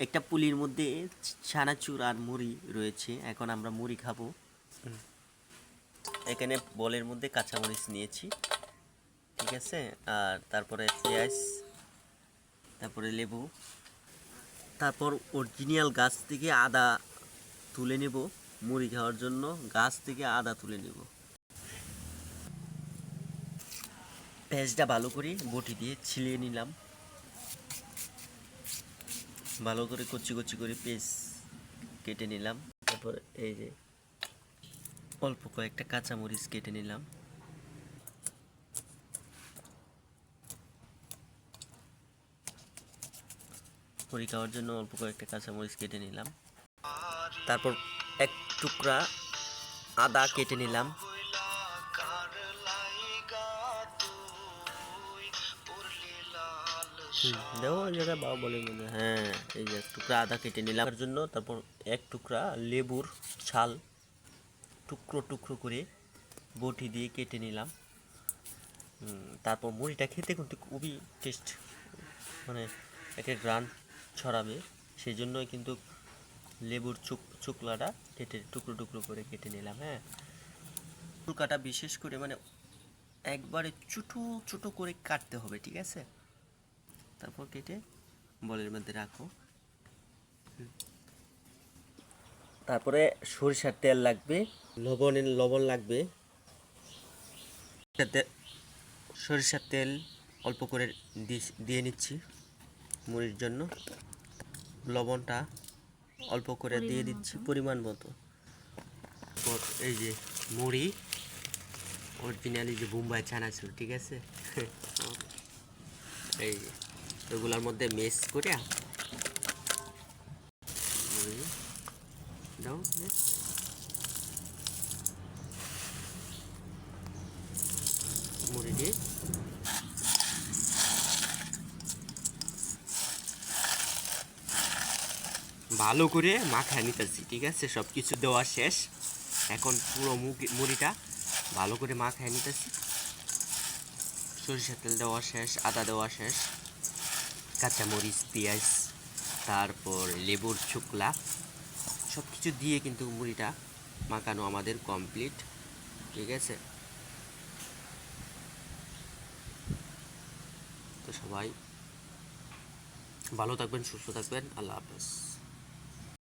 একটা পুলির মধ্যে চানাচুর আর মুড়ি রয়েছে। এখন আমরা মুড়ি খাবো। এখানে বলের মধ্যে কাঁচামরিচ নিয়েছি, ঠিক আছে। আর তারপরে পেঁয়াজ, তারপরে লেবু, তারপর অরিজিনাল গাছ থেকে আদা তুলে নেব। মুড়ি খাওয়ার জন্য গাছ থেকে আদা তুলে নেব। পেঁয়াজটা ভালো করে বটি দিয়ে ছিলিয়ে নিলাম। ভালো করে কচি কচি করে পেঁয়াজ কেটে নিলাম। তারপর এই যে অল্প কয়েকটা কাঁচামরিচ কেটে নিলাম। মুড়ি খাওয়ার জন্য অল্প কয়েকটা কাঁচামরিচ কেটে নিলাম। তারপর এক টুকরা আদা কেটে নিলাম। দেখো ওই জায়গায় বাবা বলে মনে, হ্যাঁ এই যে এক টুকরা আদা কেটে নিলাম তার জন্য। তারপর এক টুকরা লেবুর ছাল টুকরো টুকরো করে বটি দিয়ে কেটে নিলাম। তারপর মুড়িটা খেতে কিন্তু খুবই টেস্ট, মানে একটা গ্রান ছড়াবে, সেই জন্যই কিন্তু লেবুর চুকলাটা কেটে টুকরো টুকরো করে কেটে নিলাম। হ্যাঁ, চুলকাটা বিশেষ করে মানে একবারে ছোটো ছোটো করে কাটতে হবে, ঠিক আছে। তারপর কেটে বলের মধ্যে রাখো। তারপরে সরিষার তেল লাগবে, লবণ লাগবে। সরিষার তেল অল্প করে দিয়ে নিচ্ছি মুড়ির জন্য। লবণটা অল্প করে দিয়ে দিচ্ছি পরিমাণ মতো। এই যে মুড়ি অরিজিনালি যে বোম্বাই চানাচুর, ঠিক আছে। এই ওগুলোর মধ্যে মিক্স করে দাও। মুড়ি দিয়ে ভালো করে মাখায় নিতেছি, ঠিক আছে। সব কিছু দেওয়া শেষ, এখন পুরো মুড়িটা ভালো করে মাখায় নিতেছি। সরিষার তেল দেওয়া শেষ, আদা দেওয়া শেষ, কাঁচামরিচ, পেঁয়াজ, তারপর লেবুর শুকলা সব কিছু দিয়ে কিন্তু মুড়িটা মাখানো আমাদের কমপ্লিট, ঠিক আছে। তো সবাই ভালো থাকবেন, সুস্থ থাকবেন, আল্লাহ হাফেজ।